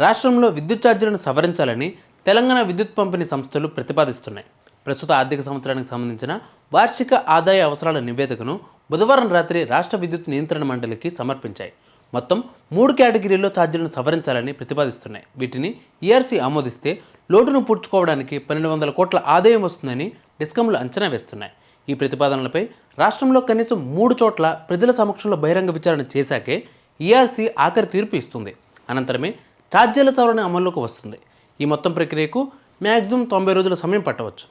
రాష్ట్రంలో విద్యుత్ ఛార్జీలను సవరించాలని తెలంగాణ విద్యుత్ పంపిణీ సంస్థలు ప్రతిపాదిస్తున్నాయి. ప్రస్తుత ఆర్థిక సంవత్సరానికి సంబంధించిన వార్షిక ఆదాయ అవసరాల నివేదికను బుధవారం రాత్రి రాష్ట్ర విద్యుత్ నియంత్రణ మండలికి సమర్పించాయి. మొత్తం 3 కేటగిరీల్లో ఛార్జీలను సవరించాలని ప్రతిపాదిస్తున్నాయి. వీటిని ఈఆర్సీ ఆమోదిస్తే లోటును పూడ్చుకోవడానికి 1200 కోట్ల ఆదాయం వస్తుందని డిస్కంలు అంచనా వేస్తున్నాయి. ఈ ప్రతిపాదనలపై రాష్ట్రంలో కనీసం 3 చోట్ల ప్రజల సమక్షంలో బహిరంగ విచారణ చేశాకే ఈఆర్సీ ఆఖరి తీర్పు ఇస్తుంది. అనంతరమే ఛార్జీల సవరణ అమల్లోకి వస్తుంది. ఈ మొత్తం ప్రక్రియకు మ్యాక్సిమం 90 రోజుల సమయం పట్టవచ్చు.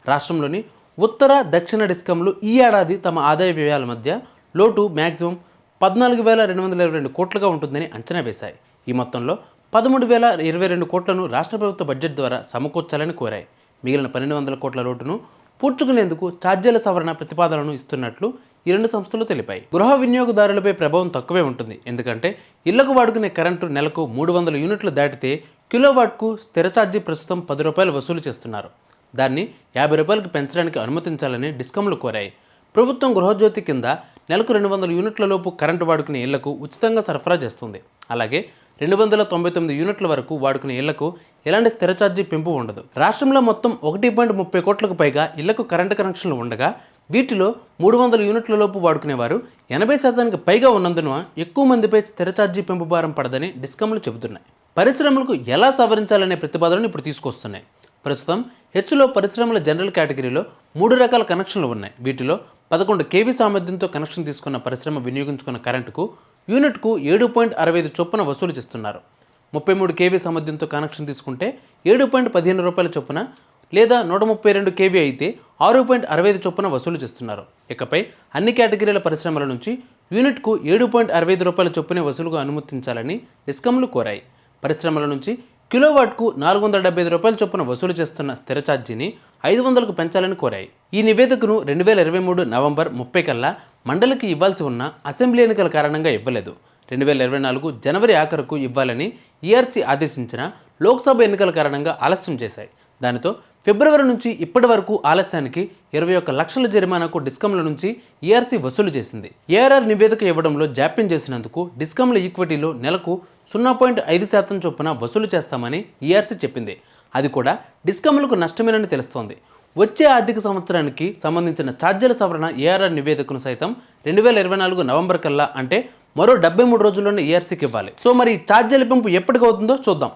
రాష్ట్రంలోని ఉత్తర దక్షిణ డిస్కంలు ఈ ఏడాది తమ ఆదాయ వ్యయాల మధ్య లోటు మ్యాక్సిమం 14,222 కోట్లుగా ఉంటుందని అంచనా వేశాయి. ఈ మొత్తంలో 13,022 కోట్లను రాష్ట్ర ప్రభుత్వ బడ్జెట్ ద్వారా సమకూర్చాలని కోరాయి. మిగిలిన 1,200 కోట్ల లోటును పూడ్చుకునేందుకు ఛార్జీల సవరణ ప్రతిపాదనలను ఇస్తున్నట్లు ఈ 2 సంస్థలు తెలిపాయి. గృహ వినియోగదారులపై ప్రభావం తక్కువే ఉంటుంది. ఎందుకంటే ఇళ్లకు వాడుకునే కరెంటు నెలకు 300 యూనిట్లు దాటితే కిలోవాట్కు స్థిర ఛార్జీ ప్రస్తుతం 10 రూపాయలు వసూలు చేస్తున్నారు. దాన్ని 50 రూపాయలకు పెంచడానికి అనుమతించాలని డిస్కంలు కోరాయి. ప్రభుత్వం గృహజ్యోతి కింద నెలకు 200 యూనిట్ల లోపు కరెంటు వాడుకునే ఇళ్లకు ఉచితంగా సరఫరా చేస్తుంది. అలాగే 299 యూనిట్ల వరకు వాడుకునే ఇళ్లకు ఎలాంటి స్థిర ఛార్జీ పెంపు ఉండదు. రాష్ట్రంలో మొత్తం 1.30 కోట్లకు పైగా ఇళ్లకు కరెంటు కనెక్షన్లు ఉండగా వీటిలో 300 యూనిట్ల లోపు వాడుకునేవారు 80% పైగా ఉన్నందున ఎక్కువ మందిపై స్థిర ఛార్జీ పెంపు భారం పడదని డిస్కంలు చెబుతున్నాయి. పరిశ్రమలకు ఎలా సవరించాలనే ప్రతిపాదనలు ఇప్పుడు తీసుకొస్తున్నాయి. ప్రస్తుతం హెచ్లో పరిశ్రమల జనరల్ కేటగిరీలో 3 రకాల కనెక్షన్లు ఉన్నాయి. వీటిలో 11 కేవీ సామర్థ్యంతో కనెక్షన్ తీసుకున్న పరిశ్రమ వినియోగించుకున్న కరెంటుకు యూనిట్కు 7.65 చొప్పున వసూలు చేస్తున్నారు. 33 కేవీ సామర్థ్యంతో కనెక్షన్ తీసుకుంటే 7.15 రూపాయల చొప్పున, లేదా 132 కేవీ అయితే 6.65 చొప్పున వసూలు చేస్తున్నారు. ఇకపై అన్ని కేటగిరీల పరిశ్రమల నుంచి యూనిట్కు 7.65 రూపాయల చొప్పునే వసూలుగా అనుమతించాలని డిస్కంలు కోరాయి. పరిశ్రమల నుంచి కిలోవాట్కు 475 రూపాయల చొప్పున వసూలు చేస్తున్న స్థిర ఛార్జీని 500కు పెంచాలని కోరాయి. ఈ నివేదికను 2023 నవంబర్ 30 కల్లా మండలికి ఇవ్వాల్సి ఉన్న అసెంబ్లీ ఎన్నికల కారణంగా ఇవ్వలేదు. 2024 జనవరి ఆఖరుకు ఇవ్వాలని ఈఆర్సీ ఆదేశించిన లోక్సభ ఎన్నికల కారణంగా ఆలస్యం చేశాయి. దానితో ఫిబ్రవరి నుంచి ఇప్పటి వరకు ఆలస్యానికి 21 లక్షల జరిమానాకు డిస్కంల నుంచి ఈఆర్సీ వసూలు చేసింది. ఏఆర్ఆర్ నివేదిక ఇవ్వడంలో జాప్యం చేసినందుకు డిస్కంల ఈక్విటీలో నెలకు 0.5% చొప్పున వసూలు చేస్తామని ఈఆర్సీ చెప్పింది. అది కూడా డిస్కంలకు నష్టమేనని తెలుస్తోంది. వచ్చే ఆర్థిక సంవత్సరానికి సంబంధించిన ఛార్జీల సవరణ ఏఆర్ఆర్ నివేదికను సైతం 2024 నవంబర్ కల్లా, అంటే మరో 73 రోజుల్లోనే ఈఆర్సీకి ఇవ్వాలి. సో మరి ఛార్జీల పెంపు ఎప్పటికవుతుందో చూద్దాం.